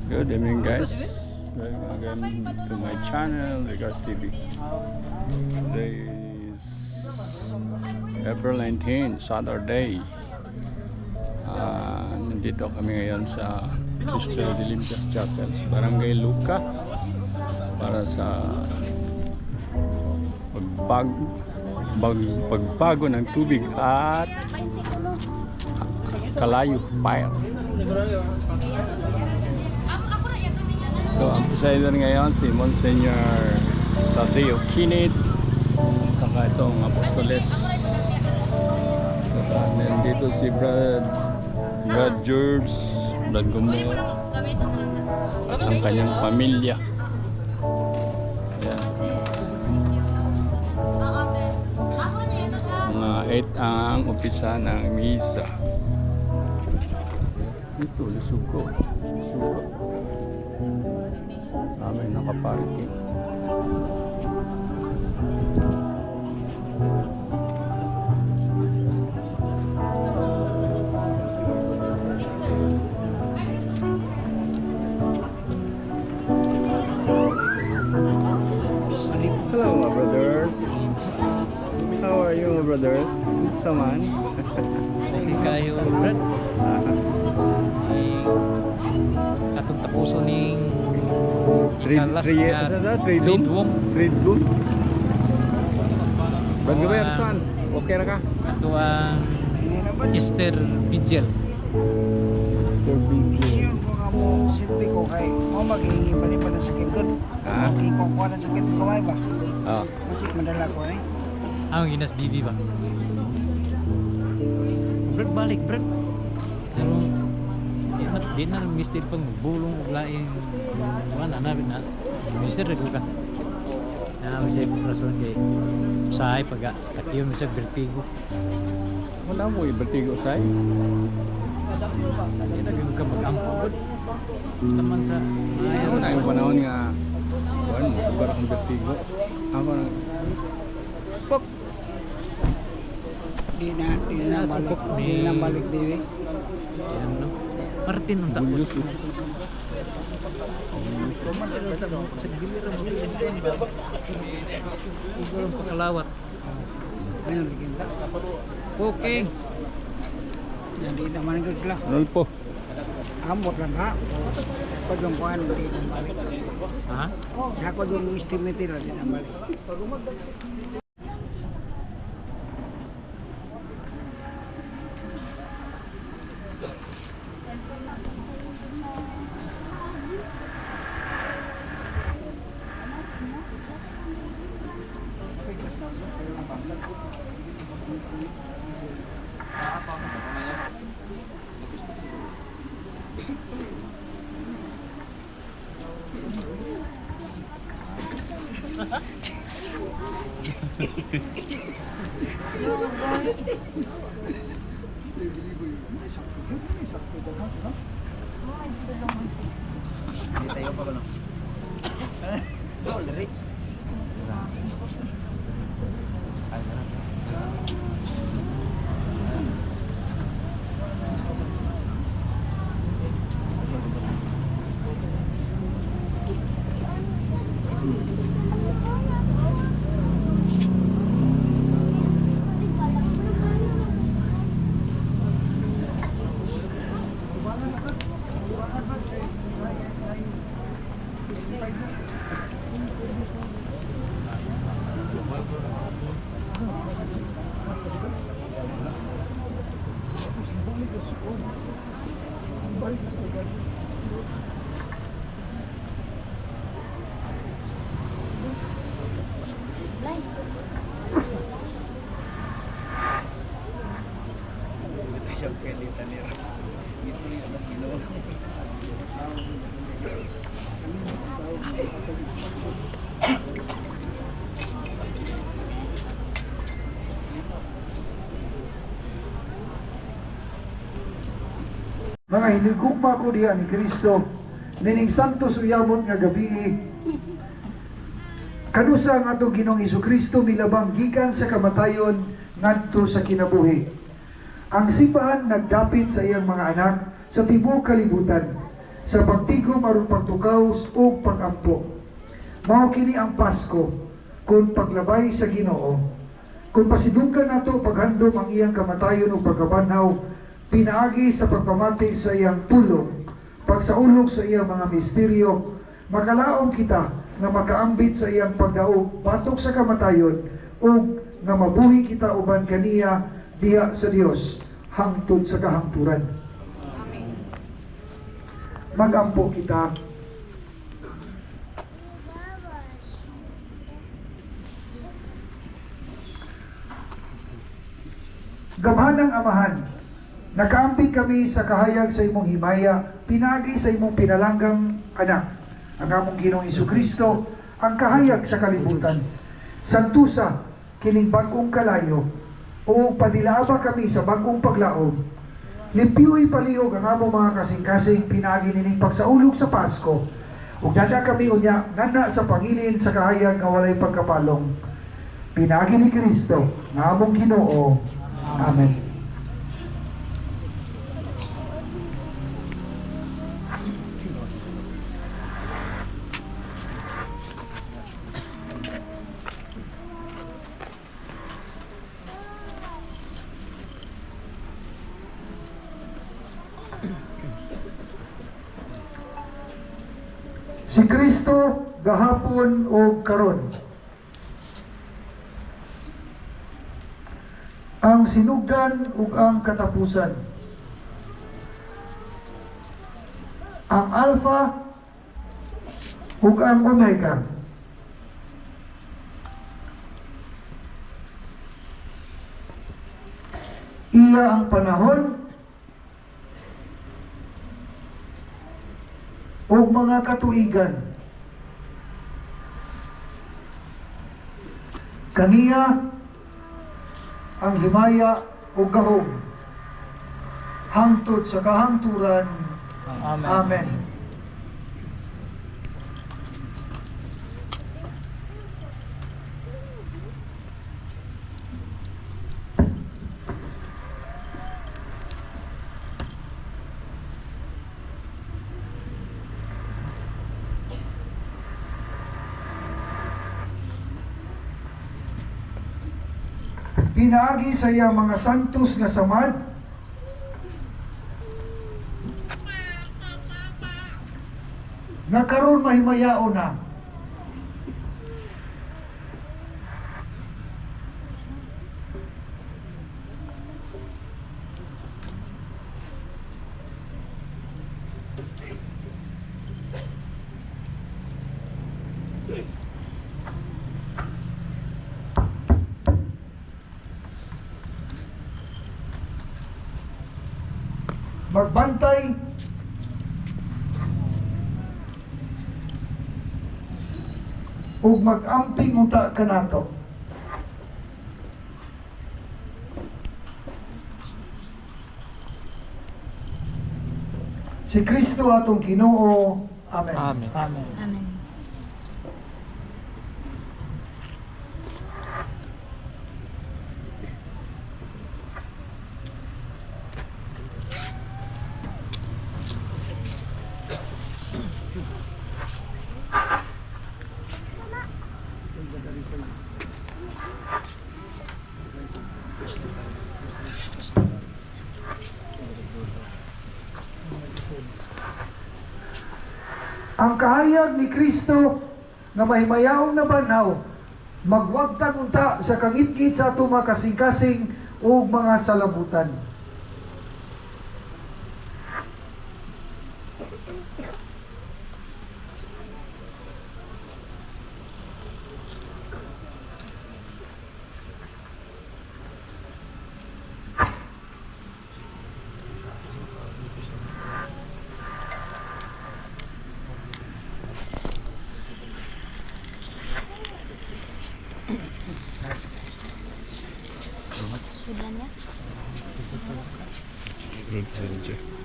Good evening guys. Welcome to my channel, Regards TV. Today is April 19, Saturday. Nandito kami ngayon sa Cristo Religious Chapel, Barangay Luca, para sa pagbago ng tubig at Kalayo Fire. So, ang presider ngayon si Monsignor Tadeo Kinid, saka itong Apostoles. So, nandito si Brad George, Brad Gumor, at ang kanyang pamilya. Ayan. Mga 8 ang umpisa ng misa. Ito, lisugo. May nakaparking. Hello my brothers. How are you my brothers? Gusto man? Sige kayo, Brad. Atong tapuso ning ikalas na Trade room. Bago ba yan, San? Okay na ka? Ato ang Easter Vigil. Isiyon ko nga mo simpi ko kay mo maghihingi pa rin pa ng sakit doon. Okay ko kuha ng sakit ko ay ba? Oo. Masik madala ko eh. Ang ginas bibi ba? Brad, balik Brad. Pero di na mister pang bulong ug lain. Wala na na. Mister rego ka. Na may rason kay usahay pag takyon sa vertigo. Wala mo i-vertigo say. Di na gyud ka mag-angkod. Taman sa Ayaw na yung panahon nga buwan mo, tubar akong vertigo. Ako na pop. Di na balik din eh. Yan no. Martin ang takot. bulyos. Sa giliran mo rin pakalawat. Ayun kita. Okay. Jadi naman gud la. Ano po? Amot lang ha. Pag yung kuhan di na balik. Ha? Sa ko doon estimate lang di na balik. Tayo pa ba no? Oh, dari. Mga hinigugma ko diha ni Kristo, nining santos uyabot nga gabi, kanusa ang atong Ginoong Hesukristo milabang gikan sa kamatayon ngadto sa kinabuhi. Ang sipahan nagdapit sa iyang mga anak sa tibuok kalibutan. sa pagtigom aron pagtukaw ug pagampo. Mao kini ang Pasko kung paglabay sa Ginoo. Kung pasidunggan nato paghandom ang iyang kamatayon ug pagkabanhaw, pinaagi sa pagpamati sa iyang pulong, pagsaulog sa iyang mga misteryo, makalaom kita nga makaambit sa iyang pagdaog batok sa kamatayon ug nga mabuhi kita uban kaniya diha sa Dios hangtod sa kahangturan. Magampo kita. Gamhanang Amahan, nakaambit kami sa kahayag sa imong himaya, pinagi sa imong pinalanggang anak, ang among Ginoong Hesukristo, ang kahayag sa kalibutan. Santusa, kining bagong kalayo, o padilaaba kami sa bagong paglaom. Limpyu'y palihog ang among mga kasing-kasing pinagi nining pagsaulog sa Pasko. Ug dada kami unya nana sa pangilin sa kahayag nga walay pagkapalong. Pinagi ni Kristo nga among Ginoo. Amen. Si Kristo gahapon o karon. Ang sinugdan ug ang katapusan. Ang Alpha ug ang Omega. Iya ang panahon ug mga katuigan. Kaniya ang himaya o gahom hangtod sa kahangturan. Amen. Amen. Pinaagi sa iyang mga santos nga samad, nga karon mahimayao na. Magbantay ug mag-amping unta kanato. Si Kristo atong Ginoo. Amen. Amen. Amen. Amen. Ang kahayag ni Kristo nga mahimayaong na banhaw, magwagtang unta sa kangit-ngit sa atong mga kasing-kasing ug mga salabutan.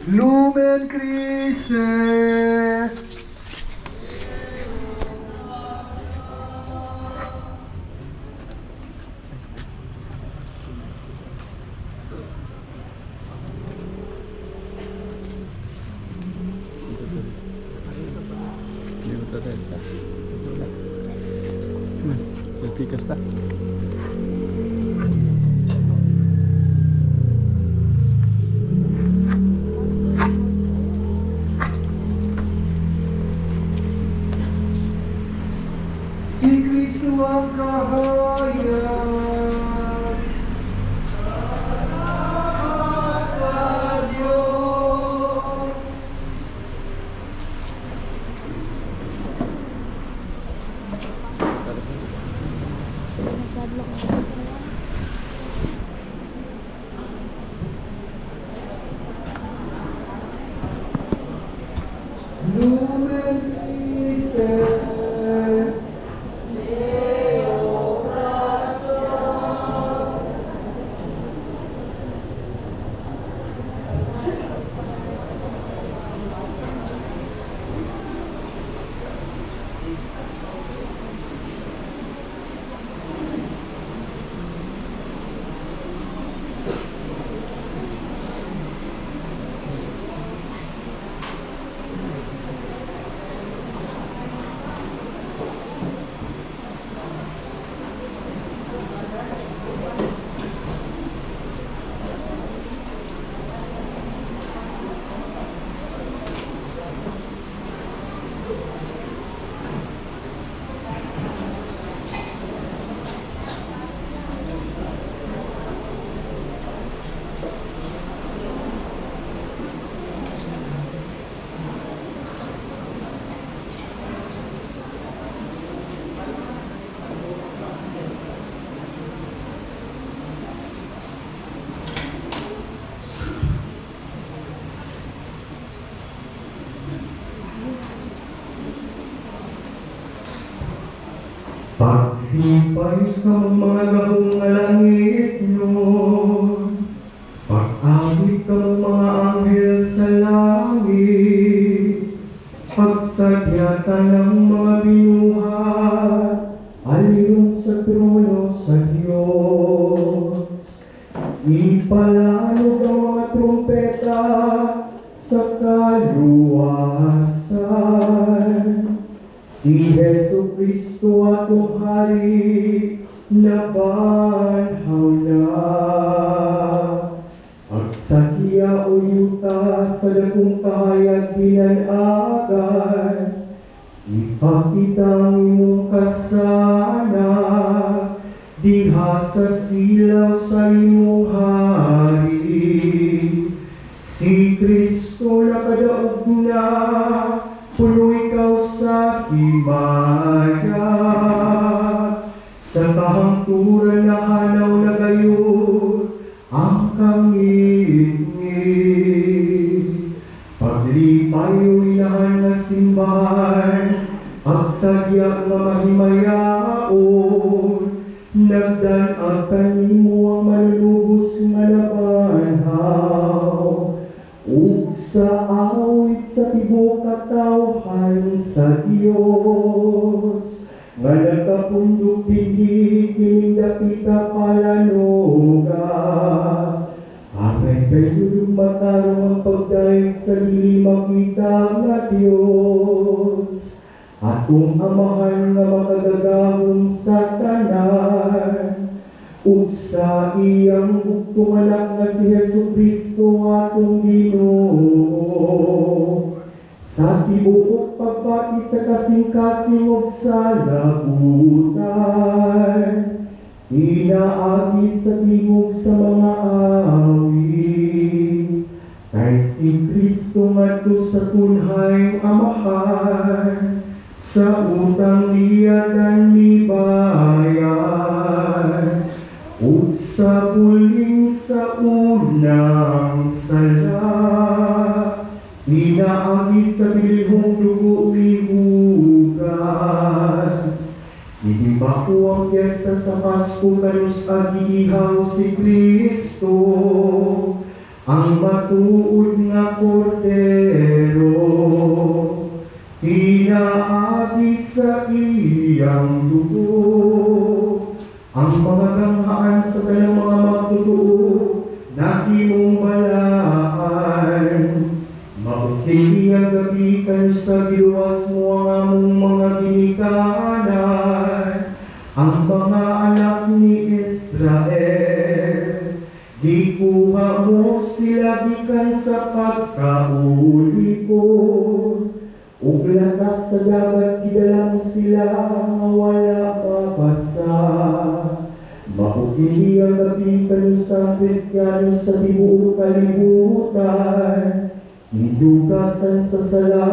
Lumen Christe. Direta. Selfie kasta. Si Kristo ang kahayag sa Diyos. Lumen Christe, Paghipay ka mga gahong nga langit, Lord. Pag-awit ka mga anghel sa langit. Pagsadyatan ng mga binuhat, aliyong sa trono sa Diyos. Ipalanog ang mga trumpeta sa kaluwasan. Si Jesu Kristo atong Hari nabanhaw na. Agsakiya o yuta sa dakong kahayag pinanagan. Ipakita ang imong kasana diha sa silaw sa imong hari. Si Kristo nakadaog na, puno ikaw sa himaya. Sa kahangturan na hanaw na gayon ang kangit-ngit. Paglipay o inahan na simbahan, pagsadya nga mahimayaon, nagdanag kanimo ang manlubos nga nabanhaw. Ug sa awit sa tibok katawhan sa Dios, nga nagkapundok pindig kining dapita palanuga. Amay kayo matarong ang pagdaig sa dili makita nga Dios. Atong amahan nga makagagahong sa tanan, ug sa iyang bugtong anak nga si Jesu Kristo atong Ginoo. Sa tibuok pagpati sa kasing-kasing ug sa labutan, inaagi sa tingog sa mga awit. Kay si Kristo ngadto sa tunhay amahan, sa utang liyadan ni bayan. Ug sa puling sa unang sala, inaagi sa bilihong dugo ihugas. Idimba ko ang piyesta sa Pasko kanus agiihaw si Kristo, ang matuod nga kordero. Inaagi sa iyang dugo ang mga ganghaan sa kanyang mga magtutuo na imong balaan. Maupay Maugtiliang gabi kayo sa giluwas mo ang among mga ginikanan, ang mga anak ni Israel. Gikuha mo sila gikan sa pagkauli ko, ug lakas sa dagat gidala mo sila nga wala mabasa. Maugili ang gabi kayo sa Kristiyano sa tibuok kalibutan, hidugasan sa sala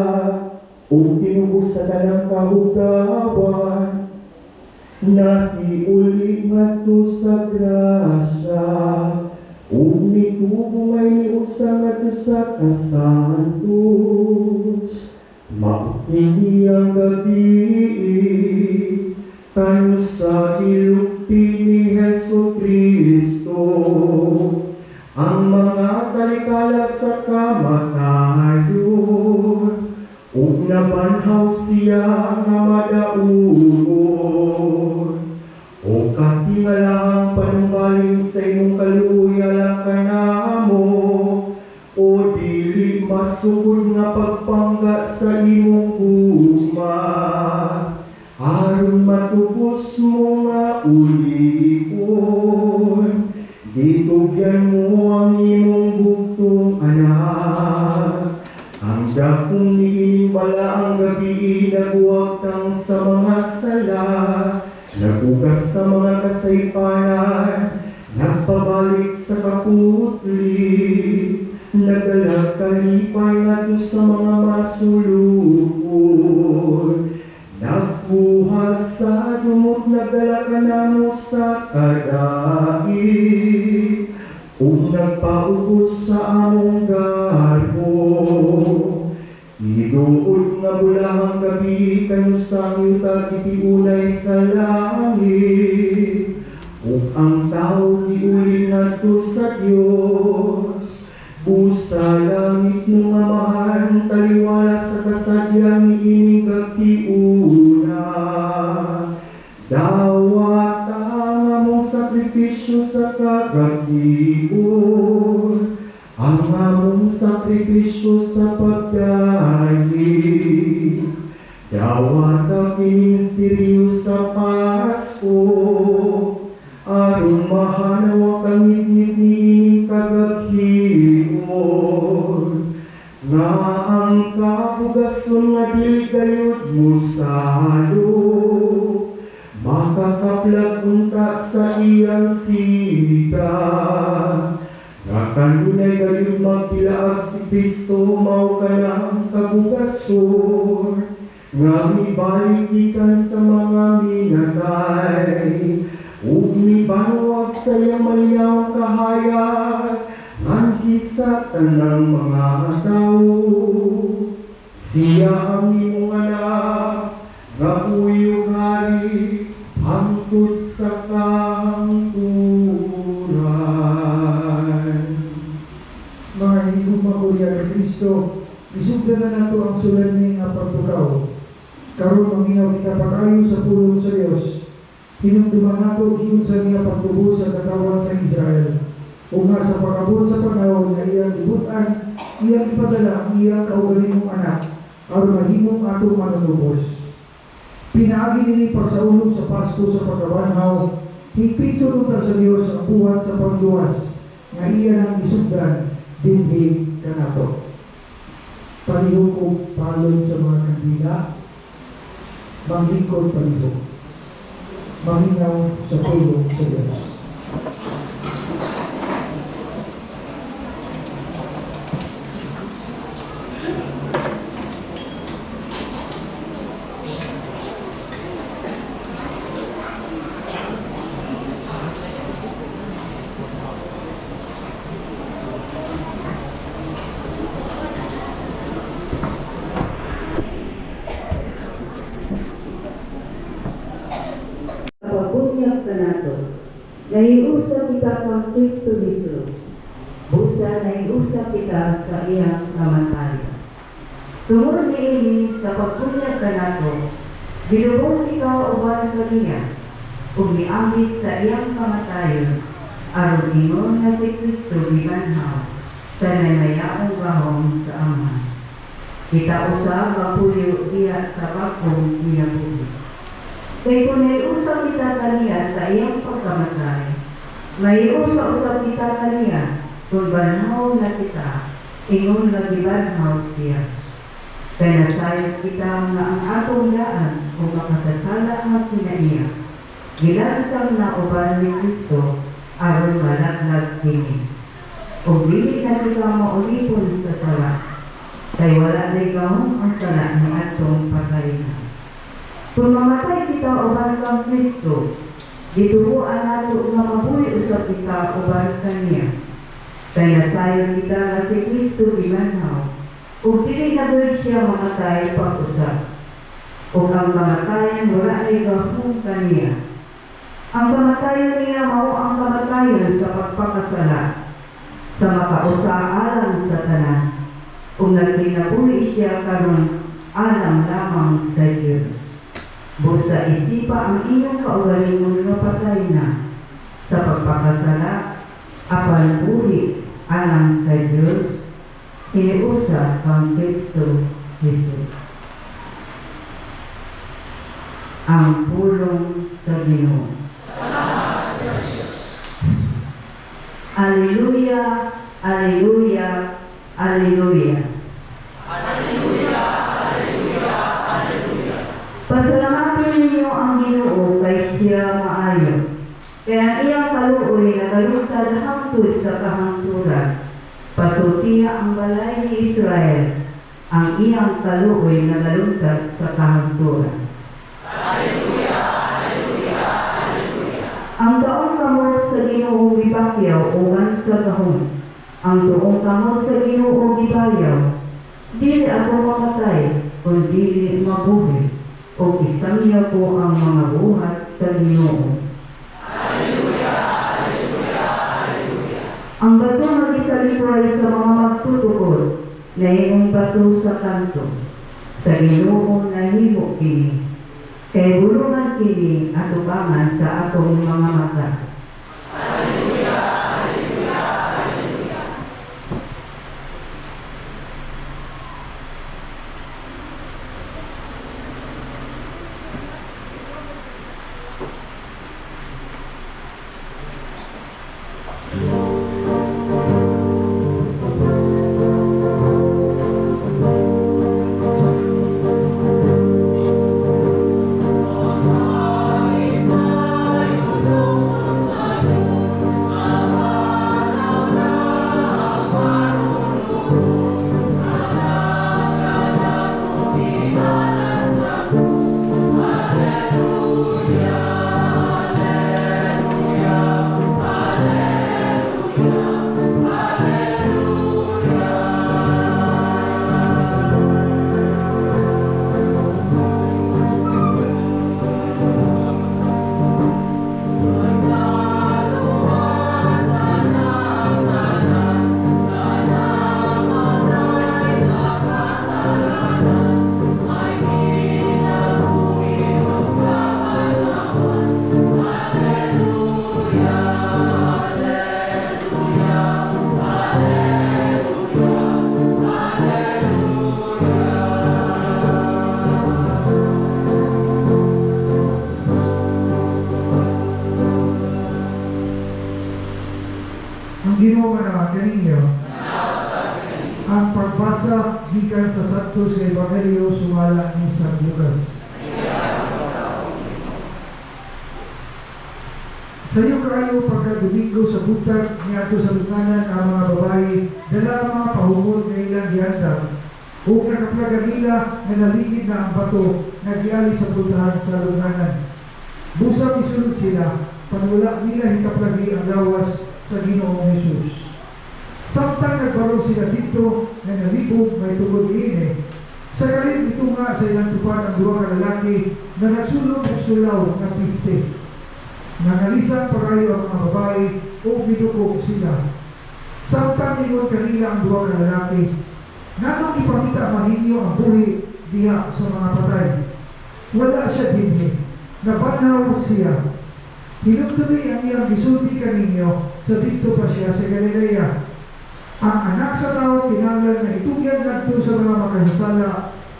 o tinubusan ng kahugawan, nakiuli ngadto sa grasya o mitubungay ni usa ngadto sa kasantos. Maugili ang gabi tayo sa ilugti ni Hesus Kristo, ang mga talikala sa kamatayon, ug nabanhaw siya nga madaugon. O katingalahang panumbalin sa imong kaluoy alang kanamo, o dili masugod nga pagpangga sa imong gugma, aron matubos mo nga ulikon. Gitugyan mo ang imong bugtong anak, ang dakong niimbala ang gabi nagwagtang sa mga sala, nagugas sa mga kasaypanan, nagpabalik sa kaputli, nagdala kalipay ngadto sa mga masulukon. Nagbuhat sa dumot, nagdala ka namo sa kadaig, ug nagpaubos sa among garbo. Iduod nga bulahang gabi kayo sa yuta kitiunay sa langit, ug ang tao giuli ngadto sa Dios. Busa langit ng amahan, taliwala sa kasadyang iinig at tiuna. Dawata nga mong sakripisyo sa kagation, ang among sakripisyo sa pagdaig. Dawata kininsirio sa Pasko, aron mahanaw ang ngit-ngit ni kagabhion, nga ang kapugason nga dili gayud mo salo, makakaplag unta sa iyang sika. Nga kanunay gayud magtilaag si Kristo, mao ka ng kapugason, nga mibalik ikan sa mga minatay, ug mibanwag sa iyang maliyawang kahayag, nganhi sa tanang mga tao. Siya ang imong anak, nga uyog hari, hangtod sa kangturan. Mga hinigong magulya ni Kristo, isugda na nato ang solemne nga pagtukaw. Karon manginaw kita pag-ayo sa pulong sa Dios. Hinumduman nato giun sa niya pagtubo sa katawan sa Israel. O nga sa pagabot sa panahon na iyang ibutan, iyang ipadala ang iyang kaugalingong anak, aron mahimong atong manunubos. Pinaagi nini pagsaulog sa Pasko sa pagkabanhaw, higpit tunutan sa Dios ang buhat sa pagluwas, nga iya nang isugdan, dinhi kanato. Palihog o palong sa mga kandila, manglingkod palihog, maminaw sa pulong sa Diyos. Pagbunyag ka nato, naiusap kita kang Kristo dito, busa naiusap kita sa iyang kamatayan. Tungod niini sa pagbunyag ka nato, binubong ikaw uban sa niya, ug niambit sa iyang kamatayon, aron ingon nga si Kristo gibanhaw sa nanayaong gahom sa Ama. Kita usab mapuyo diya sa bagong minabuhi. Kay kung naiusap kita kaniya sa iyang pagkamatay, may usap kita kaniya kung banhaw na kita, ingon na gibanhaw siya. Kaya nasayang kita nga ang atong daan kung makasasala ang kinaiya. Gilansang na uban ni Kristo aron malaglag kini. Kung dili na kita maulipon sa sala, kay wala na ikaw ang sala ni atong pagkaina. Kung mamatay kita uban kang Kristo, gitubuan nato nga mabuhi usab kita uban kaniya. Kaya sayang kita nga si Kristo gibanhaw, ug dili na doy siya mamatay pag-usab. Ug ang kamatayan wala na gahong kaniya. Ang kamatayan niya mao ang kamatayan sa pagpakasala, sa makausa alang sa tanan, kung nagkinabuhi siya karon alang lamang sa Diyos. Busa isipa ang iyong kaugalingon nga patay na sa pagpakasala, apan buhi alang sa Diyos, iniusa ang Kristo Jesus. Ang pulong sa Ginoo. Alleluia, alleluia, alleluia. Alleluia, alleluia, alleluia. Pasalamatin ninyo ang Ginoo kay siya maayo. Kaya ang iyang kaluoy na kalutad hangtod sa kahangturan. Pasultiya ang balay ni Israel, ang iyang kaluoy na kalutad sa kahangturan. Alleluia, alleluia, alleluia. Ang taong kamot sa Ginoo gipakyaw uban sa gahom. Ang tuong kamot sa Ginoo gibayaw. Dili ako mamatay, kung dili mabuhi, o isang niya ko ang mga buhat sa Ginoo. Alleluia, alleluia, alleluia. Ang bato nga gisalipay sa mga magtutukod, nahimong bato sa kanto. Sa Ginoo nahimo kini. Kay bulungan kini at ubangan sa atong mga mata. Alleluia, alleluia, alleluia. Ginoo nga kaninyo. Ang pagbasa gikan sa Santo sa Ebanghelyo sumala ni San Lucas. Sayo kaayo pagka Domingo sa buntag niadto sa lunganan ang mga babae dala ang mga pahumol nga ilang gihandang ug nakaplagan nila nga naligid na ang bato nga giali sa puntahan sa lunganan. Busa misulod sila, panwala nila hikaplagi ang lawas sa Ginoong Jesus. Samtang nagbaro sila dito na nalibog may tugod ini, sa kalit ito nga sa ilang tupad ang duwa ka lalaki na nagsulong og sulaw na piste. Nangalisan pagayo ang mga babae o midukog sila. Samtang ingon kanila ang duwa ka lalaki, nanong ipakita man ninyo ang buhi diha sa mga patay. Wala siya dinhi, nabanhaw siya. Hinugtumi ang iyang gisulti kaninyo sa dito pa siya sa Galilea. Ang anak sa tao kinahanglan na itugyan ngadto sa mga makasasala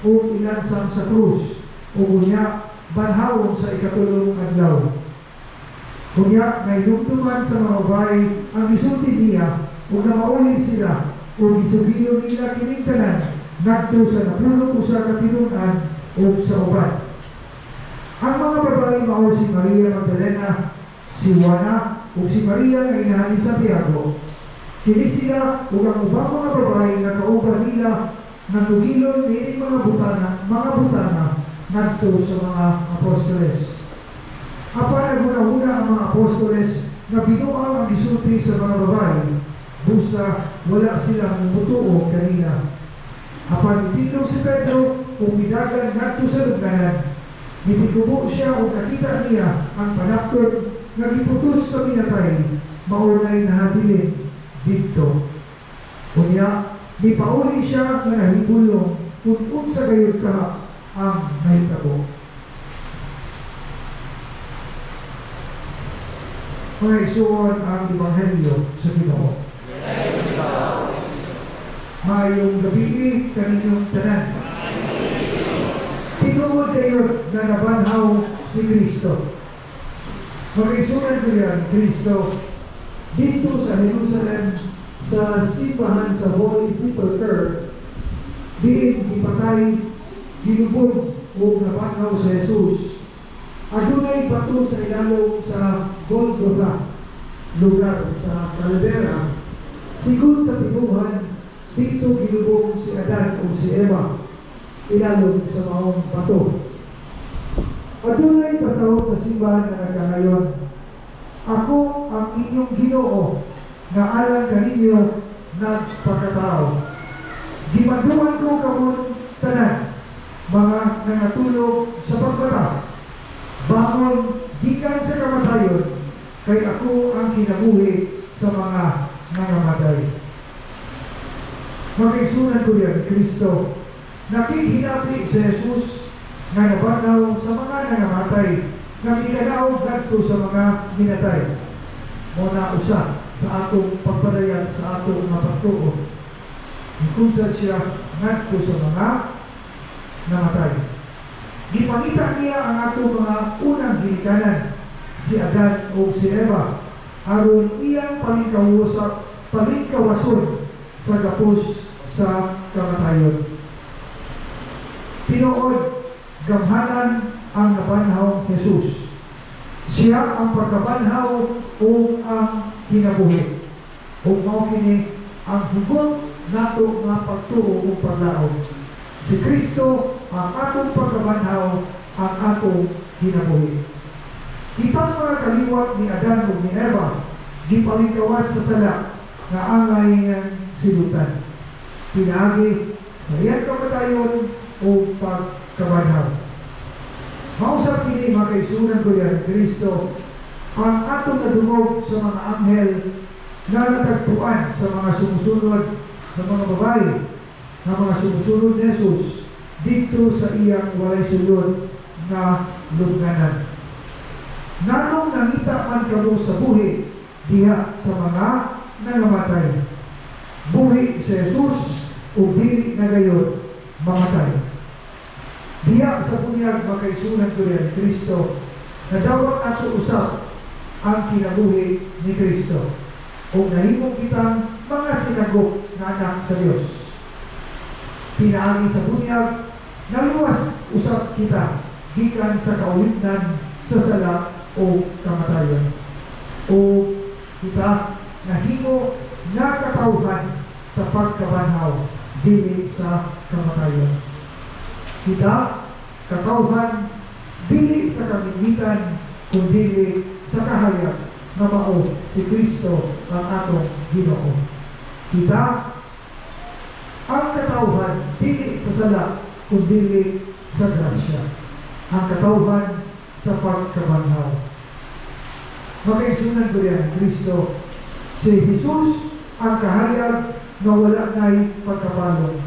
o ilansang sa krus o kunya banhawon sa ikatulong adlaw. Kunya nailugtuman sa mga babae ang gisulti niya ug na mauli sila o gisugilo nila kining tanan ngadto sa napulong usa ka tinun-an o sa uban. Ang mga babae mao si Maria Magdalena, si Juana ug si Maria nga inahan ni Santiago. Kini sila ug ang ubang mga babae nga kauban nila natugilon ni mga butana ngadto sa mga apostoles. Apan naguna-una ang mga apostoles na binuang ang gisulti sa mga babae, busa wala silang mutuo kanina. Apan itindog si Pedro kung midagan ngadto sa lugnanan, nitigubo siya o nakita niya ang panapton nga giputos sa minatay, maunay nahabilin dito. Kunya, di pauli siya nga nahibulong kung unsa gayud ka ang nahitabo. Mga isuon ang Ebanghelyo sa Ginoo. Mayong gabi kaninyong tanan. Tinuod kayo na nabanhaw si Kristo. Mga isuon ko yan, Kristo, dito sa Jerusalem, sa simbahan sa Holy Sepulchre, diin ipatay, ginubog o nabanhaw sa Jesus. Adunay bato sa ilalong sa Golgotha, lugar sa Calabera. Siguro sa pinuhan, dito ginubog si Adan o si Eva, ilalong sa maong bato. Adunay pasahod sa simbahan na nagkangayon. Ako ang inyong Ginoo, na alang kaninyo nagpakatao. Gimaduan ko kamon tanan, mga nangatulog sa pagbata. Bangon gikan sa kamatayon, kay ako ang kinabuhi sa mga nangamatay. Magkaisunan ko yan, Kristo, nakikinapi si Jesus na nabanaw sa mga nangamatay, na minanaw ganto sa mga minatay. Muna usa sa atong pagpadayan sa atong mapagtuo. Ikunsad siya ngadto sa mga namatay. Gipangita niya ang atong mga unang ginikanan, si Adan o si Eva, aron iyang palingkawason sa gapos sa kamatayon. Tinuod, gamhanan ang nabanhaw Jesus. Siya ang pagkabanhaw o ang kinabuhi. O mao kini ang hugot nato nga pagtuo o paglaom. Si Kristo ang atong pagkabanhaw, ang atong kinabuhi. Kitang mga kaliwat ni Adan o ni Eva, gipalingkawas sa sala nga angay silutan. Pinaagi sa iyang kamatayon o pagkabanhaw. Mausap kini mga kaisunan ko yan, Kristo, ang atong nadungog sa mga anghel na natagpuan sa mga sumusunod sa mga babae na mga sumusunod ni Jesus dito sa iyang walay sulod na lugnanan. Nanong nangita man kamo sa buhi diha sa mga nangamatay. Buhi si Jesus o dili na gayon mamatay. Diya sa bunyag makaisunan ko rin, Kristo, na dawat ato usap ang kinabuhi ni Kristo. O nahimong kitang mga sinagok na anak sa Diyos. Pinaagi sa bunyag, naluwas usap kita, gikan sa kaulitan sa sala o kamatayon. O kita nahimo na katawhan sa pagkabanhaw, dili sa kamatayon. Kita katawhan dili sa kamimitan kundi sa kahayag na mao si Kristo ang atong Ginoo. Kita ang katawhan dili sa sala kundi sa grasya. Ang katawhan sa pagkabanhaw. Makaisunan ko yan, Kristo, si Jesus ang kahayag na wala na'y pagkabalong.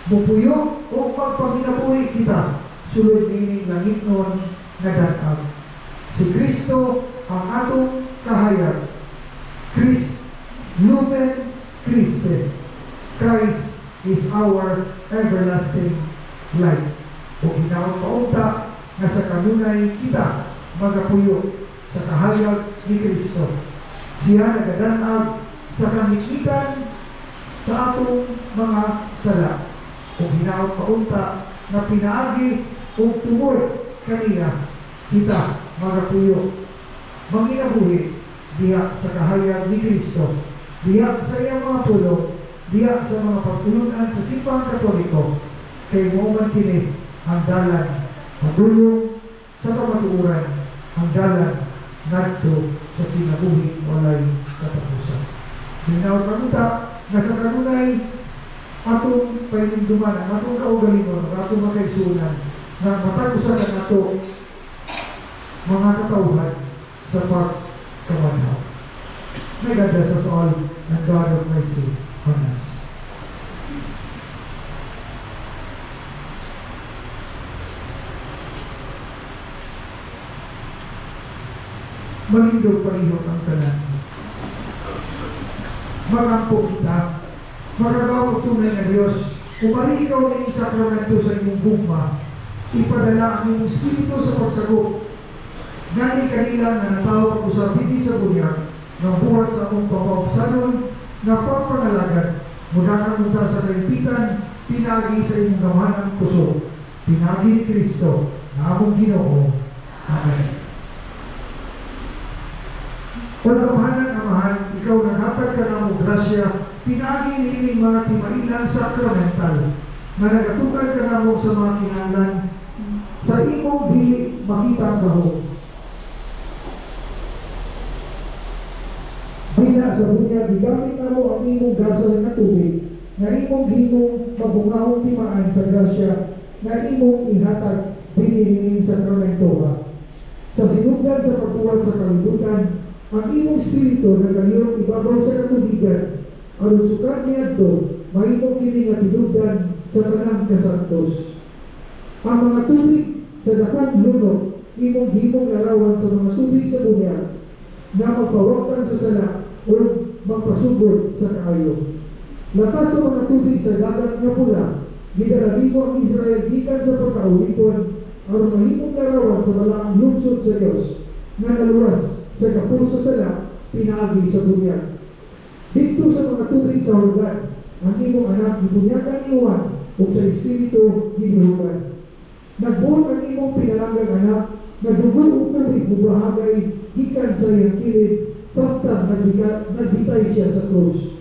Mupuyo o pagpanginabuhi kita sulod nining langit nun na datag. Si Kristo ang atong kahayag. Lumen Christe. Christ is our everlasting life. O ginawang paunta nga sa kanunay kita magapuyo sa kahayag ni Kristo. Siya nagadanag sa kamikitan sa atong mga sala. O ginawang paunta na pinaagi o tumor kaniya kita magapuyo. Manginabuhi diha sa kahayag ni Kristo, diha sa iyang mga pulong, diha sa mga pagtulunan sa simbahang Katoliko, kay mo man kini ang dalan pagulong sa kamatuoran, ang dalan ngadto sa kinabuhi walay katapusan. Minaw kamuta nga sa kanunay atong pahinumduman, ang atong kaugalingon, ang atong makaigsunan, nga matagusan ang ato mga katauhan sa pagkawanhaw. May God bless us all, and God of mercy on us. Malindog palihog ang tanan. Magampo kita, magagawa tunay na Diyos, umali ikaw ng sakramento sa iyong bugma, ipadala ang iyong Espiritu sa pagsagop. Ngani kanila na natawag ko sa bini sa bunyag, ng buhat sa akong papaupsanon, na pagpangalagan, mudakan mo ta sa kalimpitan, pinagi sa iyong gamahan puso, pinagi ni Kristo, na among Ginoo. Amen. Pagkamahanan amahan, ikaw naghatag ka na mong grasya, pinagi ni ining mga timailang sakramental, na nagatukan ka na mo sa mga kinahanglan, sa imong dili makita ang gahong. Bila sa bunya, gigamit na mo ang imong gasol na tubig, na imong himong mabungahong timaan sa grasya, na imong ihatag binihining sakramento ka. Sa sinugdan sa pagbuhat sa kalibutan, ang imong Espiritu na kaniyong ibabaw sa katubigan, aron sukat niya ito, mahimong kini nga tinugdan sa tanang kasantos. Ang mga tubig sa dakong lunok, imong himong larawan sa mga tubig sa bunya, na magpawakan sa sala o magpasugod sa kaayo. Lapas sa mga tubig sa dagat nga pula, gidalaligo ang Israel gikan sa pagkauliton, aron mahimong larawan sa balaang lungsod sa Dios, nga naluwas sa kapul sa sala, pinaagi sa bunyag. Dito sa mga tubig sa Hordan, ang imong anak gibunyagan ni Juan o sa Espiritu gidihugan. Nagbuot ang imong pinalanggang anak, nagdugo o tubig mubahagay gikan sa iyang kilid, samtang nagbitay siya sa krus.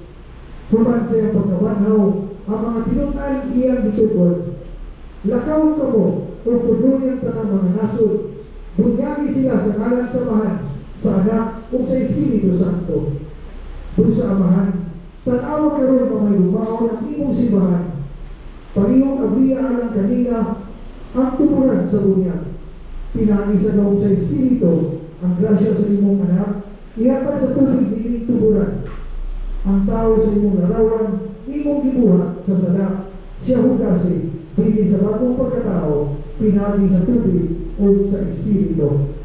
Human sa iyang pagkabanhaw, ang mga tinungan iyang bisugod. Lakaw ka mo o punuyan tanang mga nasod, bunyagi sila sa ngalan samahan, sa anak o sa Espiritu Santo. Kung sa amahan, tanawa karon pa may lumaon ang imong simbahan. Palihog abriya alang kanila ang tumuran sa bunyag. Pinagi sa loob sa Espiritu ang grasya sa imong anak, ihatag sa tubig bining tuburan. Ang tao sa imong larawan, imong gibuhat sa sala, siya hugasi, bini sa bagong pagkatao, pinagi sa tubig o sa Espiritu.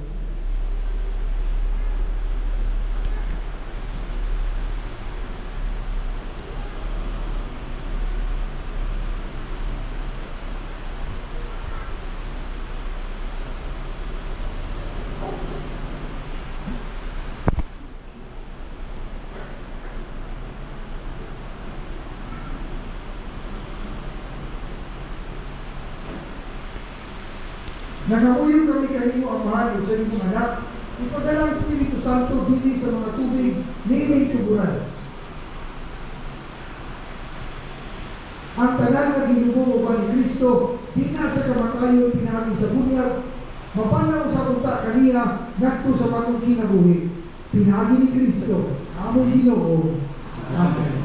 Nangauyon kami kanimo ang mahal sa imong anak, ipadala ang Espiritu Santo dili sa mga tubig ni ining tuburan. Ang tanan nga ginubuo ba ni Kristo, di na sa kamatayon pinagi sa bunyag, mapanaw sa punta kaniya ngadto sa bagong kinabuhi. Pinagi ni Kristo, among Ginoo. Amen.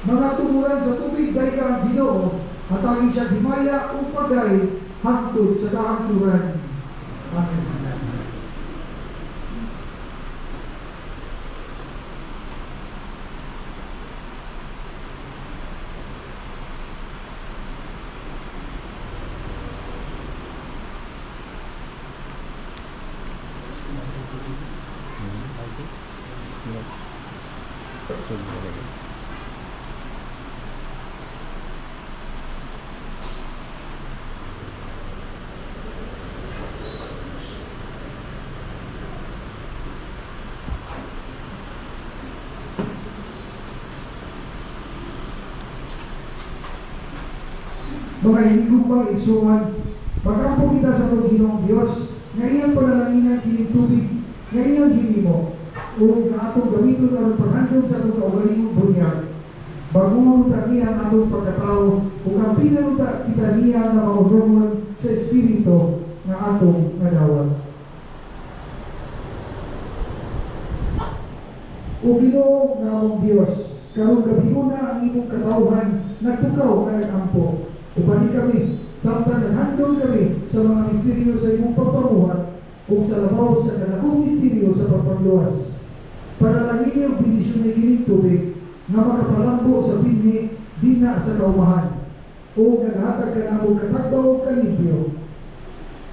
Mga tumuran sa tubig dahil ka ang Ginoo, hatagin siya dimaya o pagay hangtod sa kahangturan. Amen. YouTube. Mga hinigupang igsuman, pagkampo kita sa itong Ginoong Diyos, nga iyang panalanginan kining tubig, nga iyang hinimo, o nga atong gamiton ang paghandog sa itong kaugalingong bunyag. Bago ta niya ang atong pagkatao, o kampinan ta kita niya na maunungan sa Espiritu nga atong nadawat. O Ginoo nga among Diyos, karong gabi na ang imong katawhan, nagtukaw nga nag-ampo. Upani kami, samtang naghandog kami sa mga misteryo sa imong pagpamuhat o sa labaw sa kanakong misteryo sa pagpagluwas. Panalangin niyo bendisyon na gining tubig na makapalambo sa binhi di na sa kaumahan o naghatag ka na mong katagbaw o kalimpyo.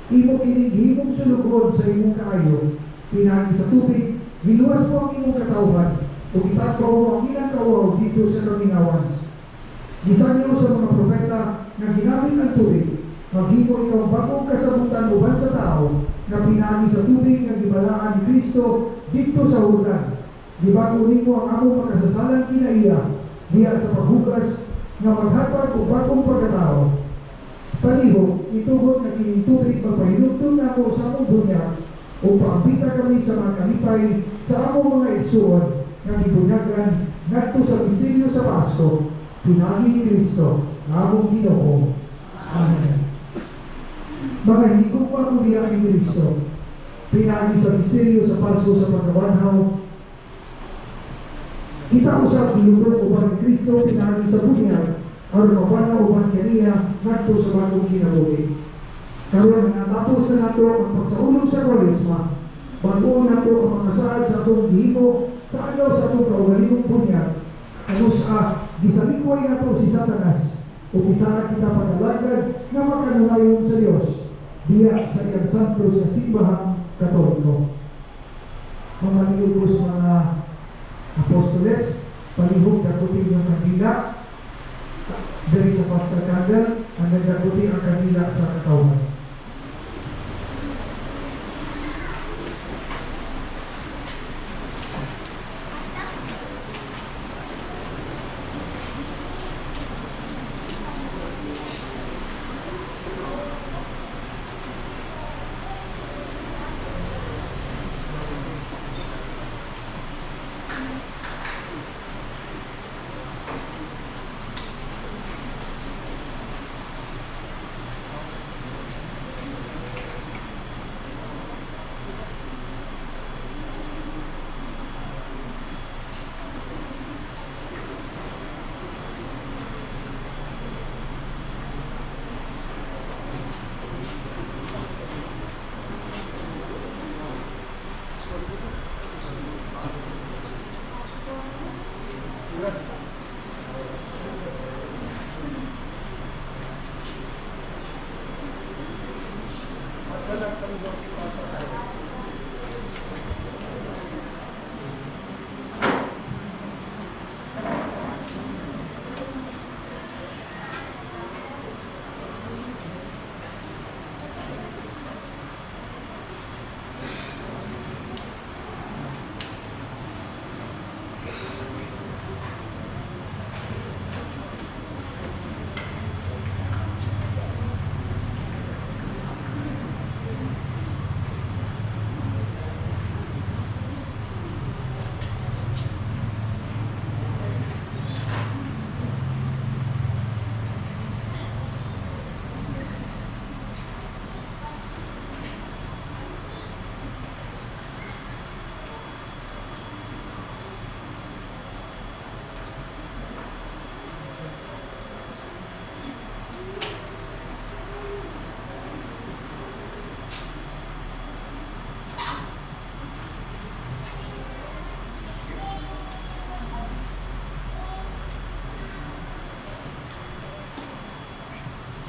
Imo kinigihimong sulugon sa imong kaayo, pinagi sa tubig, giluwas mo ang imong katawhan o itagbaw mo ang ilang kawaw dito sa kamingawan. Gisanyo sa mga propeta na ginamit ang tubig, maghimo ikaw bagong kasabutan uban sa tao na pinagi sa tubig nga gibalaan ni Kristo dito sa Jordan. Gibago nimo ang among makasasalan kinaiya diya sa paghugas nga maghatag og bagong pagkatao. Palihog, itugot na kining tubig magpahinugtong na ako sa among bunyag o paambita kami sa mga kalipay sa among mga igsuon nga gibunyagan ngadto sa misteryo sa Pasko. Pinagi ni Kristo, na among Ginoo. Amen. Mga hinigupang uliyak ni Kristo, pinagi sa misteryo sa Pasko sa pagkawanhaw. Kita usap gilubog uban ni Kristo, pinagi sa bunyag, aron mawanhaw uban kaniya, ngadto sa bagong kinabuhi. Karon natapos na nato ang pagsaulog sa Kwaresma, bago nato ang mga saad sa atong gihimo sa agaw sa atong kaugalingong bunyag. Ano sa gisalikoy na to si Satanas o bisana kita paglalagad na makanunayon sa Diyos diya sa iyang santo sa simbahang katoliko. Mga nilugos mga apostoles, palihog dakutin yung kandila dari sa Paschal Candle, ang nagdakutin ang kandila sa katawan.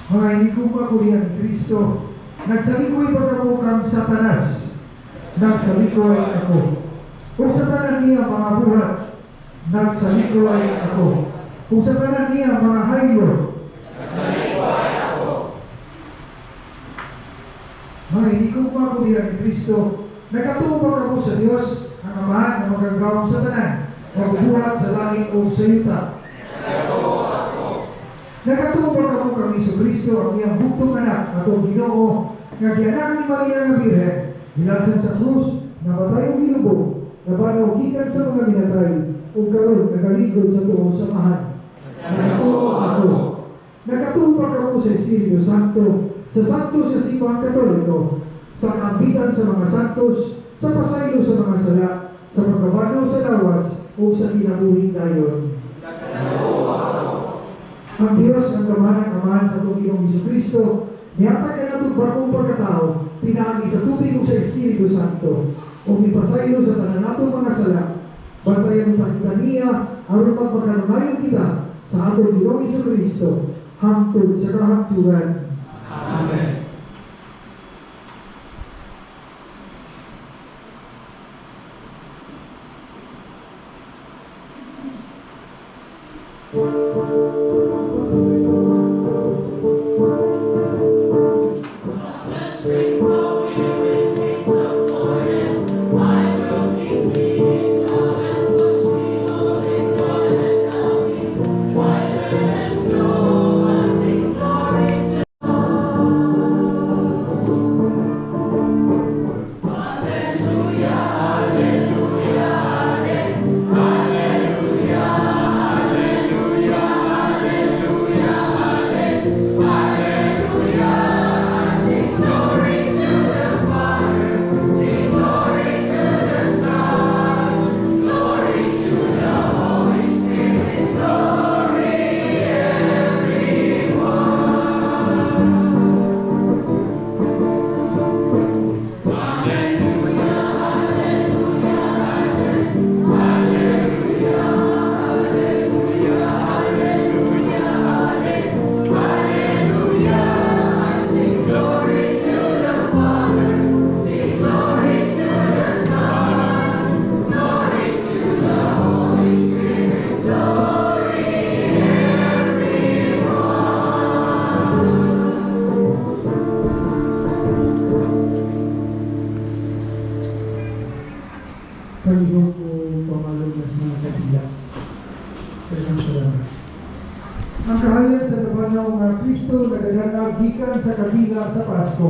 Mga hinigupang uliyak ni Kristo, nagsalikoy pagkabukang Satanas, nagsalikoy ako. Kung sa tanan niya mga buhat, nagsalito ay ako. Kung sa tanan niya mga haylo, mga hindi ko pa ko ni Kristo, nagatuwa ako sa Diyos, ang Amahan na magagawang sa tanan, magbuhat sa langit o sa yuta. Nagatuwa ako kang Iso Kristo, ang iyang buktong anak, atong Ginoo, nga gianak ni Maria nga Birhen, nilasan sa krus, namatay ang gilubog, nabanaw gikan sa mga minatay, ug karon nagaligod sa tuong samahan. Nagatuwa ako. Nagatuwa ako sa Espiritu Santo, sa santos sa simbahan katoliko, sa kampitan sa mga santos, sa pasaylo sa mga sala, sa pagkabanaw sa lawas, o sa kinabuhi dayon. Ang Diyos ang kamanang amahan sa Panginoong Jesucristo, nihatag ka na itong bagong pagkatao, pinaagi sa tubig o sa Espiritu Santo, o ipasaylo sa tanan natong mga sala, bantayan sa kita niya, aron magpagkalunayon kita sa atong Ginoong Jesucristo, hangtod sa kahangturan. Amen. Panginoon ko pamalog na sa mga kapila. Kailang salamat. Ang kahayag sa tabanaw nga Kristo nagaganag gikan sa kapila sa Pasko.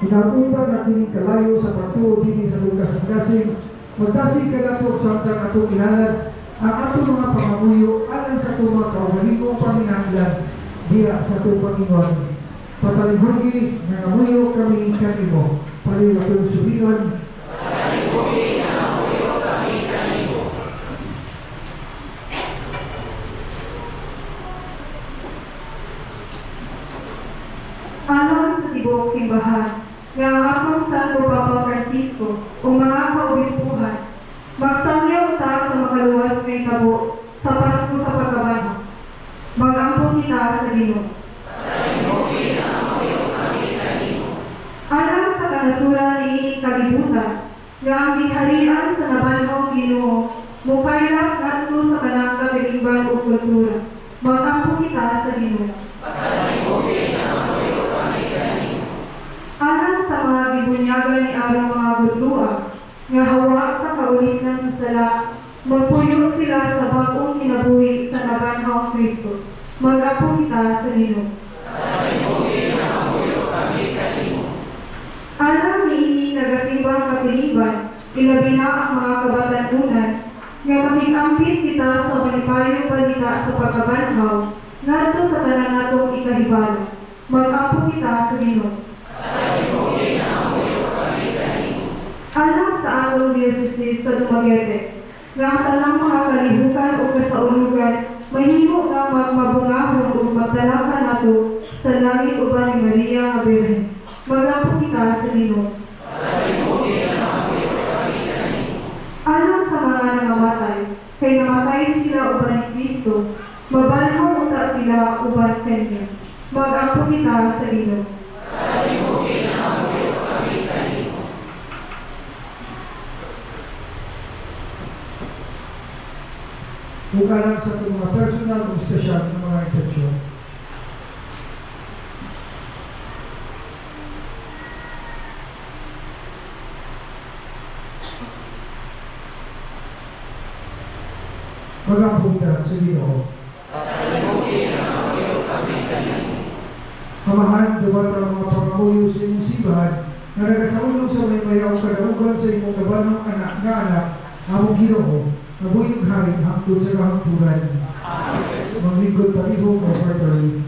Pinapunta na kining kalayo sa patuod din sa lugas ng kasing, magdasig ka na po sa atong inalan, ang atong mga pangamuyo alang sa itong mga kaugalimong paminahlan diya sa itong Panginoon. Patalihurgi nga ngamuyo kami kanimo, palilapong subihan, alang sa tibok simbahan, nga ang akong Santo Papa Francisco o mga kaobispuhan, magsangyaw ta sa makaluwas ng tabo sa Pasko sa pagkabana. Mag-ampon kita sa Ginoo. Alang sa kanasuran ni kalibutan, nga ang giharian sa nabanhong Ginoo, mukaylap ngadto sa kanang kagalingan o kultura. Mag-ampon kita sa Ginoo. Alang sa mga gibunyagan ni arang mga gudluan, nga hawa sa kaulitan sa sala, magpuyo sila sa bagong kinabuhi sa nabanhawang Kristo. Mag-apo kita sa Ginoo. Alang niini nagasimbang katiliban, ilabi na ang mga kabatanunan, nga makigampit kita sa manipayong balita sa pagkabanhaw, ngadto sa tanan natong ikahibalo. Mag-apo kita sa Ginoo. Alang sa atong diocese sa Dumaguete, nga ang tanang mga kalihukan o kasaulugan, mahimo nga magmabungahon o magdalakan nato sa langit uban ni Maria nga Birhen. Mag-apo kita sa Ginoo. Alang sa mga nangamatay, kay namatay sila uban ni Kristo, mabanhaw unta sila uban kanya. Mag-apo kita sa Ginoo. o kalang sa itong mga personal o special na mga intensyon. Magampong ka sa Ginoo. Amahan, dapat ang mga pangamuyo sa inyong simbahan na nagasaulog sa may mayaw kadaugan sa imong nabanong anak na anak, among Ginoo, na buyog haring hangtod sa kahangturan. Manglingkod palihog o partary.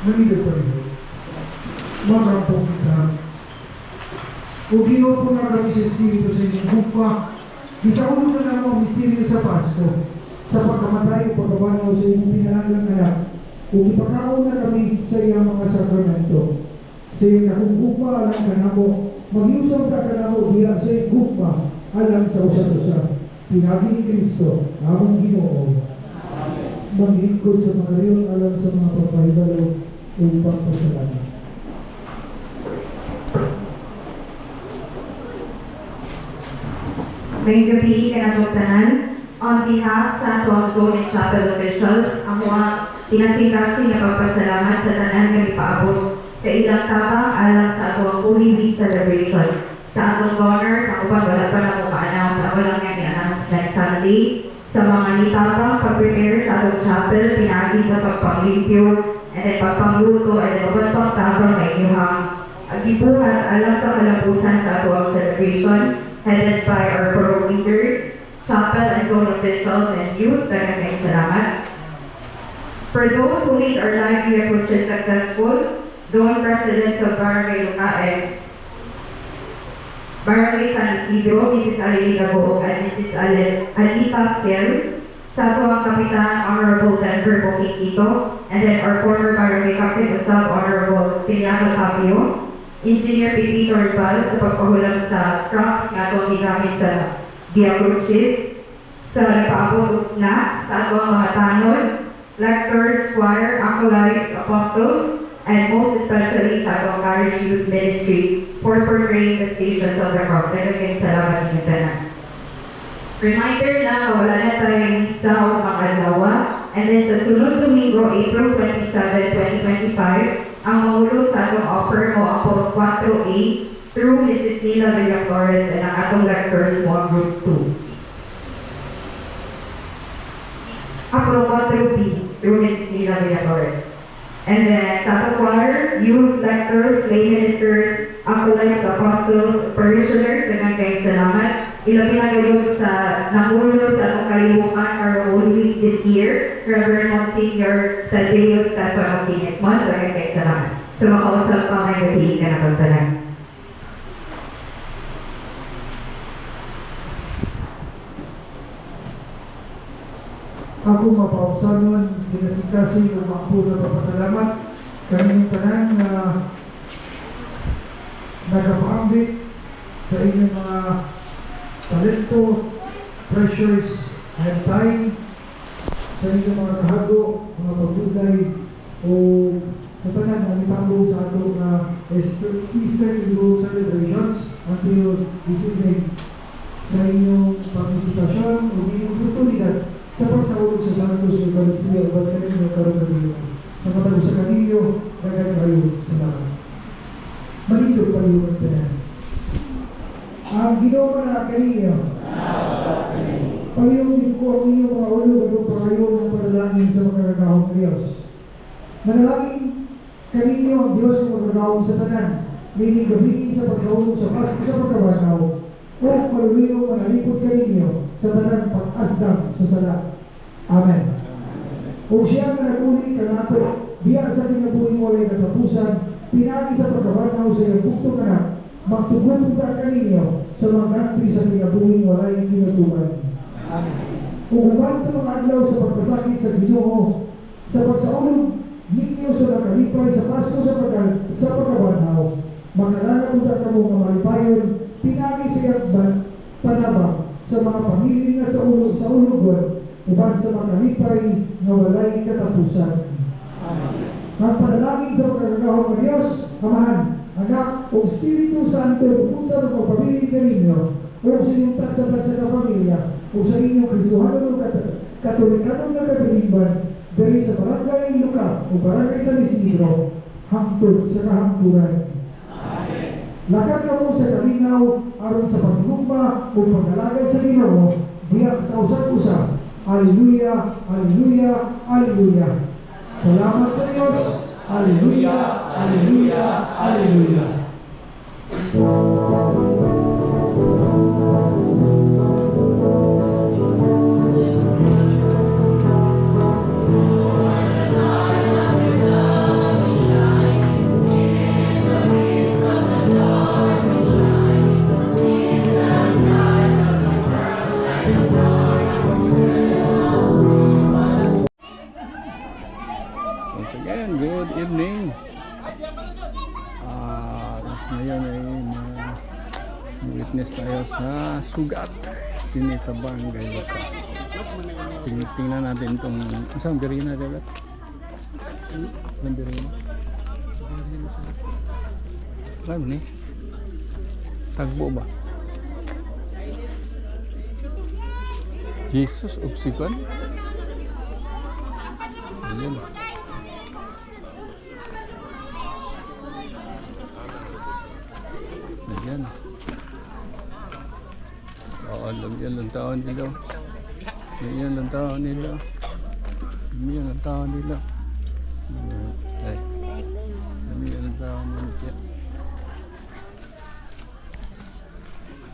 Nalito pa rin. Magampong kita. O Ginoo po na kami sa Espiritu sa inyong hukma, isaulog na naman ang misteryo sa Pasko, sa pagkamatay o pagkabanaw sa inyong pinalagang anak, o ipakaon na kami sa iyang mga sakramento. Sa iyong nakungkukma alam ka na mo, mag-iusap ka na mo diya sa iyong hukma alam sa usa-usa. Pinagi ni Kristo, among Ginoo. Maglingkod sa mga riyon alam sa mga papahibalo upang pasalamat. Ngayong gabi, kanatong tanan, on behalf sa Tuang Zone and Chapel officials, ang mga pinasingkasi na pagpasalamat sa tanan nga ipaabot sa ilang tabang alam sa atong Holy Week celebration. Sa atong donors, ang uban wala pa na mo ka-announce, ang walang nga i-announce next Sunday. Sa mga nitabang pag-prepare sa atong chapel, pinagi sa pagpanglimpyo, and then pagpangluto, and then uban pang tabang na inyuhang agibuhat alam sa kalampusan sa atong celebration, headed by our pro leaders, chapel and zone officials and youth, daghang salamat. For those who made our lively approaches successful, Zone Presidents of Barangay Lucae, Barangay San Isidro, Mrs. Alilita Goog and Mrs. Alita Fiel, sa ato ang Kapitan Honorable Denver Bokikito, and then our former Barangay Captain Usab Honorable Piliano Tapio, Engineer Pipito Rbal sa pagpahulam sa trucks nga atong gigamit sa Via Crucis, sa nagpaabot og snacks sa ato ang mga tanod, lectors, choir, acolytes, apostles, and most especially sa atong Parish Youth Ministry for portraying the stations of the cross. Daghang salamat ninyo tanan. Reminder na wala na tayong misa o mga adlaw, and then sa sunod Domingo, April 27, 2025, ang magulo sa atong offer mo ang Port 4A through Mrs. Nila Villaflores and ang atong lectors mo ang Group 2. Apro 4B through Mrs. Nila Villaflores. And then sa atong choir, youth, lectors, lay ministers, acolytes, apostles, parishioners, daghang salamat. Ilabi na kayo sa namulo sa atong kalibukan or Holy Week this year, Reverend Monsignor Tadeo Stefano Kinitmon, so daghang salamat. So makausap pa may gabi ka na pagtanan. Ako mapausanon, ginasikasin o makapul na papasalamat kanyang tanan na nagapaambit sa inyong mga talento, pressures, and time sa inyong mga kahago, mga pagbuday o sa tanan na ipambo sa ato na Easter Igbo celebrations until this evening sa inyong partisipasyon o inyong oportunidad sa pagsaulog sa Santos Eucharistia o Baterino ng Karunasilyo. Sa matalo sa kanilyo, dagan kayo sa lahat. Malito pa yung magtanan. Ang ginawa na kanilyo, pagiyong ko ang inyong mga ulo at pagayo ng panalangin sa mga kagahong ng Diyos. Manalangin kanilyo ang Diyos ng mga kagahong sa tanan, meaning gabi sa pagsaulog sa Pasko sa pagkabanaw, o maluliyo manalipod kanilyo sa tanan pag-asdam sa sala. Amen. Kung siya nga naguli ka nato, diya sa pinabuing walay katapusan, pinagi sa pagkabanaw sa iyong buktong anak, magtugon ka kaninyo sa mga ganti sa pinabuing walay kinutukan. Amen. Kung uban sa mga adlaw sa pagkasakit sa Ginoo, sa pagsaulog ninyo sa nakalipay sa Pasko sa pagkabanaw, magkalalapunta ka mo mga malipayon, pinagi sa iyong panabang sa mga pamilya nga sa ulugon, uban sa makalipay na walay katapusan. Amen. Magpanalangin sa pagkagahong ng Diyos, Amahan, Anak, o Espiritu Santo, kung sa mga pamilya kaninyo, o sa inyong taksa-taksa na pamilya, o sa inyong Kristohanon o Katolikanon na kabiliban, dahil sa Barangay Luca o Barangay San Isidro, hangtod sa kahangturan. Amen. Lakad ka mo sa kalinaw, aron sa paglumba o paglalagay sa Ginoo, diya sa usap-usap. Alleluia, Alleluia, Alleluia. Salamat sa Diyos. Alleluia, Alleluia, Alleluia. Once again, good evening. Ngayon ay witness tayo sa sugat din sa Barangay Luca. Tingnan natin itong isang birina, diba? Isang birina. Ano ni? Tagbo ba? Jesus obsikon? Ayan. Ayan. Oo, yan ang taon nila. Yan ang taon nila. Yan ang taon nila. Ay. Yan ang taon nila.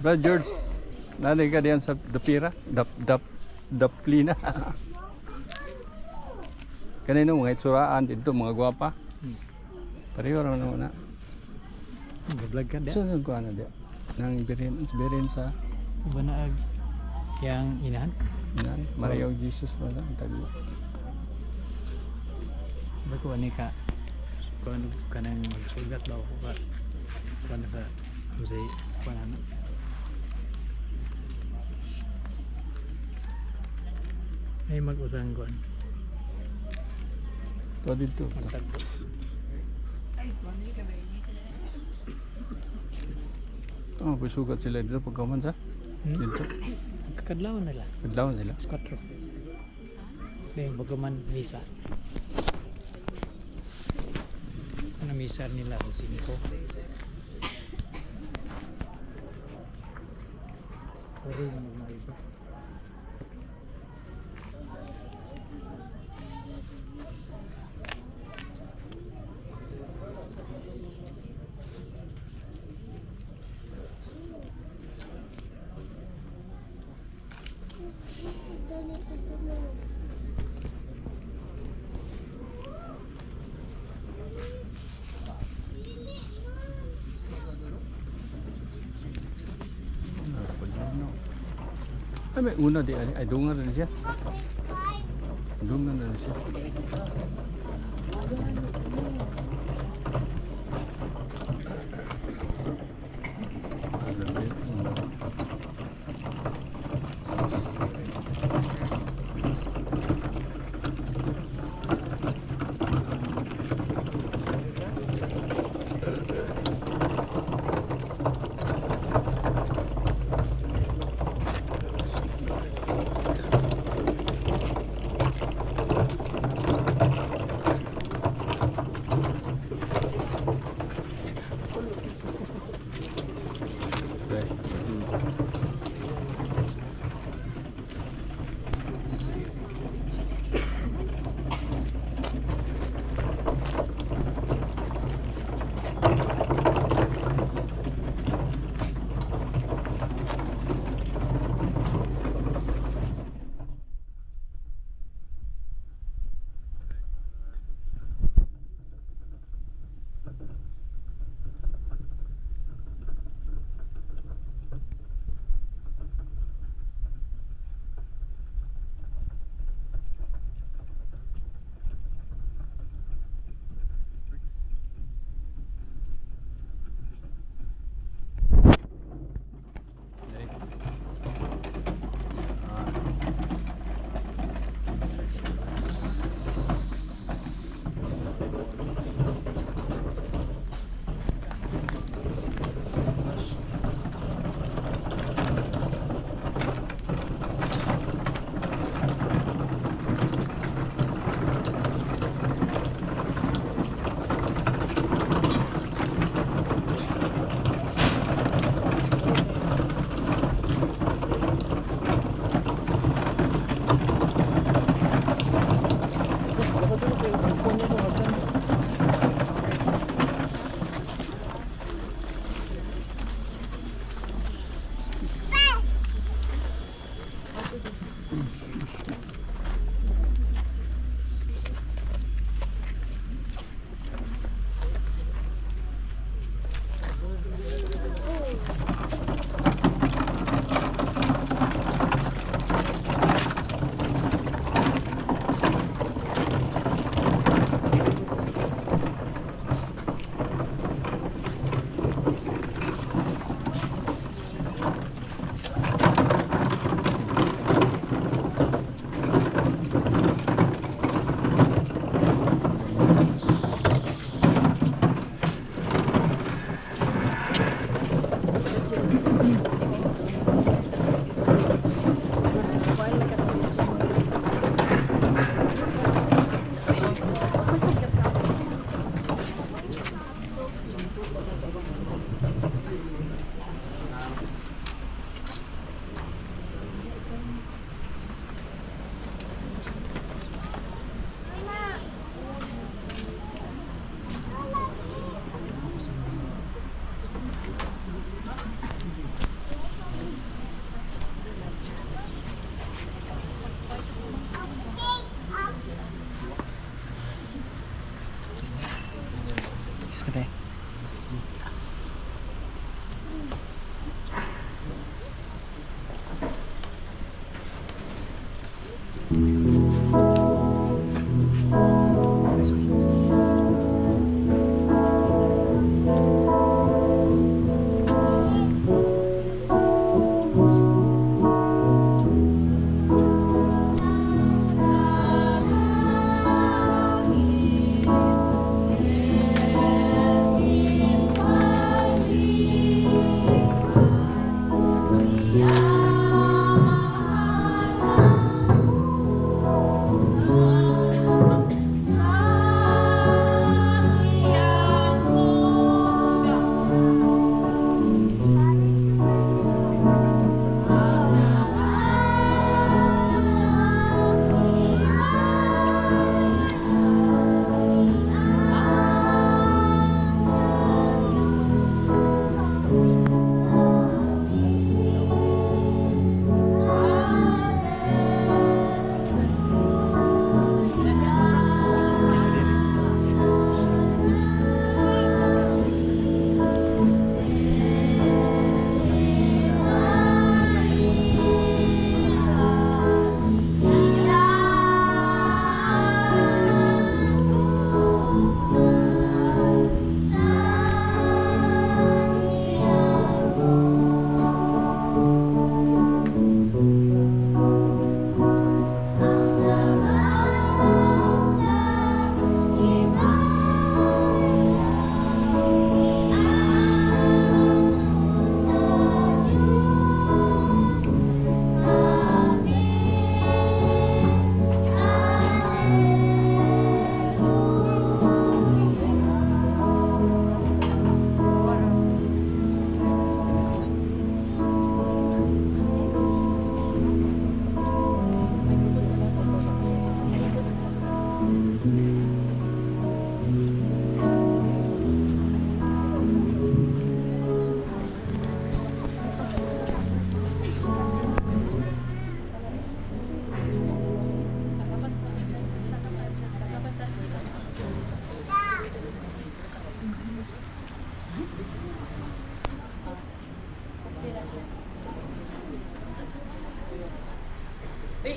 Brad George, Nanay ka diyan sa Dapira? Daplina. Kanino mga itsuraan dito, mga gwapa. Pareho raman naman na. Nag-vlog ka So, diya. nagkuha na diya. Nang birin sa Iba na yang inahan. Maria o Jesus mo lang. Taglo. Bago ani ka kung ano ka nang magsugat daw ko ka kung ano sa musay kung ano. Ay mag-usang ko. Ito dito. Magtagpo. Oh, pasugat sila dito pagkaman sa dito. Kakadlaw nila. Kadlaw sila. 4. Dahil bagaman misa. Ano misa nila ang 5. Puro yung magmaiba. Ay, may una di ay dungan na siya. Dungan na siya. Kiss ko tayo.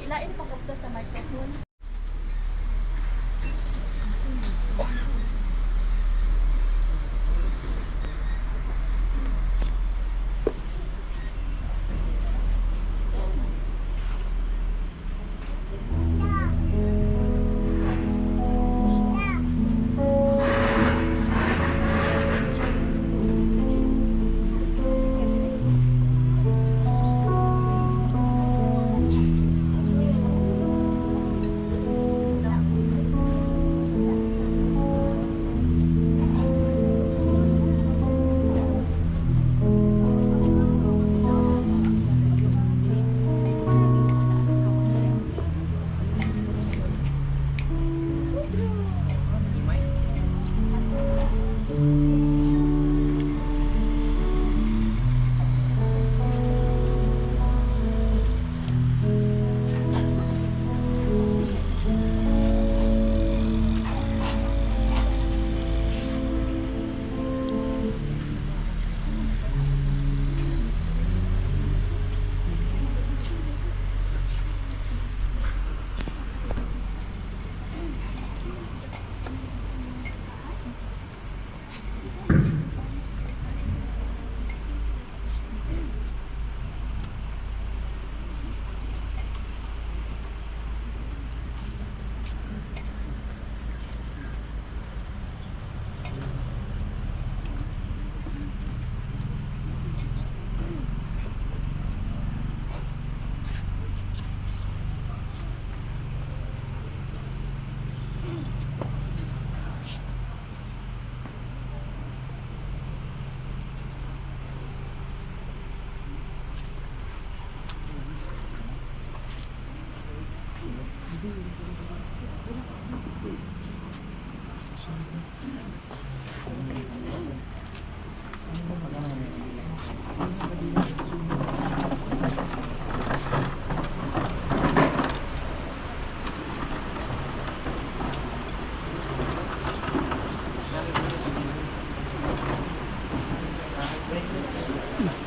Lain pa ko sa microphone.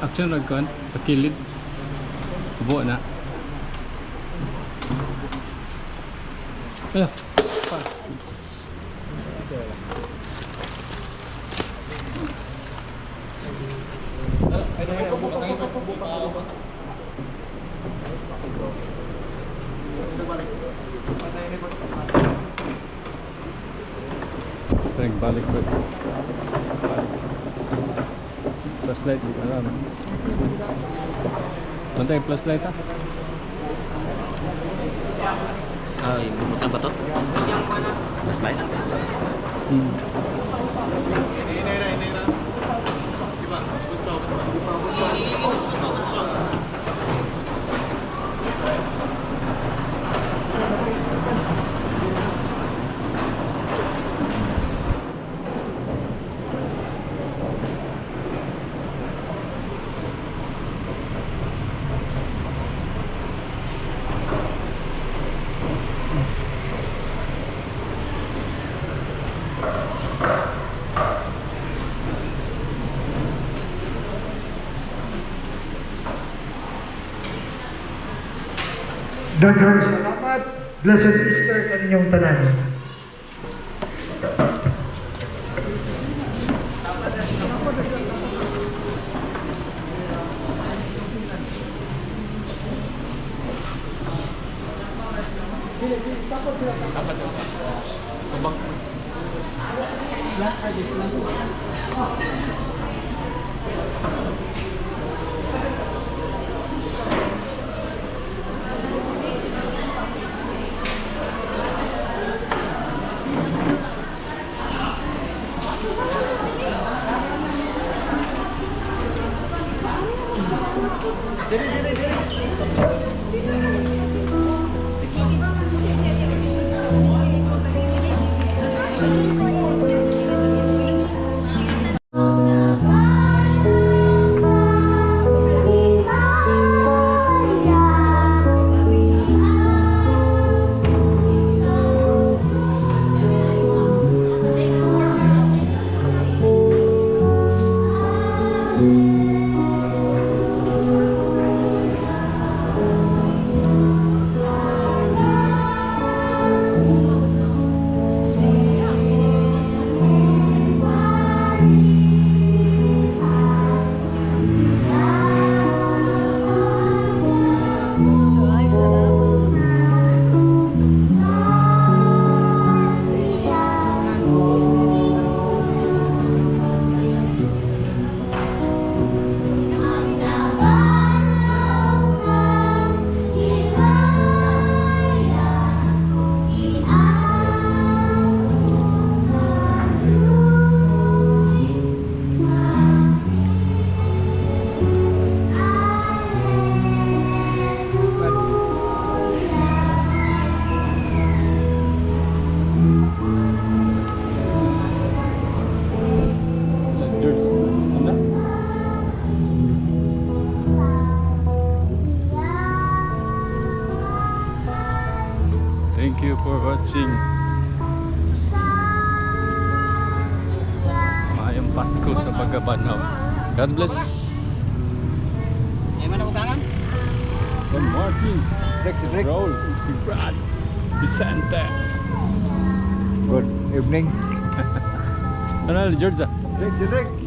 Action ragkan, takilid. Kubo na. Ayo. Pa. Teng balik ko. Flashlight di alam. Bantay flashlight ah. Ay, bukan ba to? Slide. Daghang salamat. Blessed Easter kaninyong tanan. Thank you for watching. Maayong Pasko sa Pagabanaw. God bless. Good morning. Raul, si Brad, Vicente. Good evening. Ano, George? Rick,